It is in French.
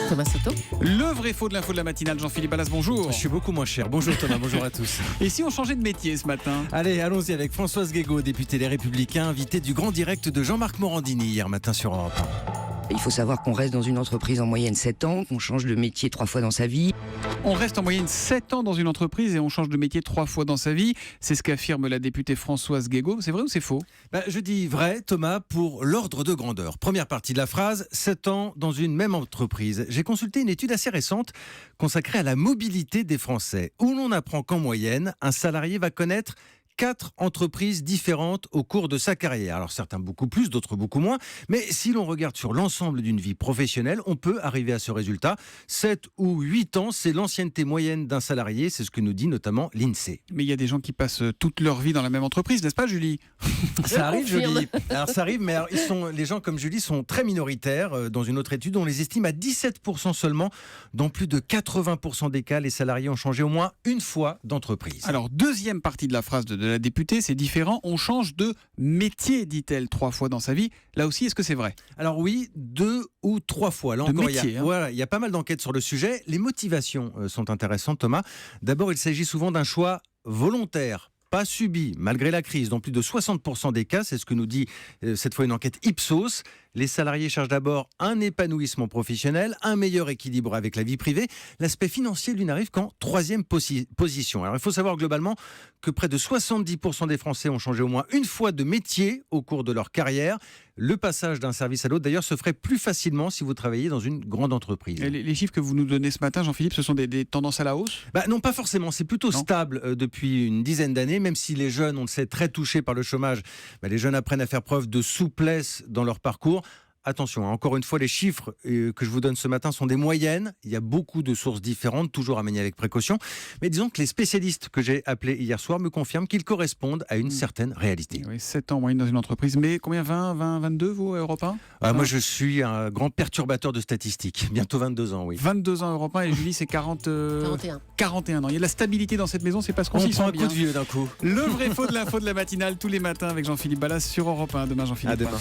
Thomas Soto. Le vrai faux de l'info de la matinale, Jean-Philippe Ballas, bonjour. Je suis beaucoup moins cher. Bonjour Thomas, bonjour à tous. Et si on changeait de métier ce matin? Allez, allons-y avec Françoise Guégaud, députée Les Républicains, invitée du grand direct de Jean-Marc Morandini hier matin sur Europe 1. Il faut savoir qu'on reste dans une entreprise en moyenne 7 ans, qu'on change de métier 3 fois dans sa vie. On reste en moyenne 7 ans dans une entreprise et on change de métier 3 fois dans sa vie. C'est ce qu'affirme la députée Françoise Guégaud. C'est vrai ou c'est faux? Je dis vrai, Thomas, pour l'ordre de grandeur. Première partie de la phrase, 7 ans dans une même entreprise. J'ai consulté une étude assez récente consacrée à la mobilité des Français, où l'on apprend qu'en moyenne, un salarié va connaître 4 entreprises différentes au cours de sa carrière. Alors certains beaucoup plus, d'autres beaucoup moins. Mais si l'on regarde sur l'ensemble d'une vie professionnelle, on peut arriver à ce résultat. 7 ou 8 ans, c'est l'ancienneté moyenne d'un salarié. C'est ce que nous dit notamment l'INSEE. Mais il y a des gens qui passent toute leur vie dans la même entreprise, n'est-ce pas Julie? Ça arrive, confirme. Julie. Alors ça arrive, mais alors, les gens comme Julie sont très minoritaires. Dans une autre étude, on les estime à 17% seulement. Dans plus de 80% des cas, les salariés ont changé au moins une fois d'entreprise. Alors, deuxième partie de la phrase de la députée, c'est différent. On change de métier, dit-elle, 3 fois dans sa vie. Là aussi, est-ce que c'est vrai? Alors oui, 2 ou 3 fois. Là De encore, métier, il y a pas mal d'enquêtes sur le sujet. Les motivations sont intéressantes, Thomas. D'abord, il s'agit souvent d'un choix volontaire, pas subi, malgré la crise. Dans plus de 60% des cas, c'est ce que nous dit cette fois une enquête Ipsos. Les salariés cherchent d'abord un épanouissement professionnel, un meilleur équilibre avec la vie privée. L'aspect financier, lui, n'arrive qu'en 3e position. Alors, il faut savoir globalement que près de 70% des Français ont changé au moins une fois de métier au cours de leur carrière. Le passage d'un service à l'autre, d'ailleurs, se ferait plus facilement si vous travaillez dans une grande entreprise. Et les chiffres que vous nous donnez ce matin, Jean-Philippe, ce sont des tendances à la hausse? Non, pas forcément. C'est plutôt stable depuis une dizaine d'années, même si les jeunes, on le sait, très touchés par le chômage. Les jeunes apprennent à faire preuve de souplesse dans leur parcours. Attention, encore une fois, les chiffres que je vous donne ce matin sont des moyennes. Il y a beaucoup de sources différentes, toujours à manier avec précaution. Mais disons que les spécialistes que j'ai appelés hier soir me confirment qu'ils correspondent à une certaine réalité. Oui, 7 ans en moyenne dans une entreprise. Mais combien? 20, 22, vous, Europe 1? Moi, je suis un grand perturbateur de statistiques. Bientôt 22 ans, oui. 22 ans Europe 1 et Julie, c'est 41. 41 ans. Il y a de la stabilité dans cette maison, c'est parce qu'on s'y prend sent un bien. coup de vieux d'un coup. Le vrai faux de l'info de la matinale tous les matins avec Jean-Philippe Ballas sur Europe 1. Demain, Jean-Philippe. À demain.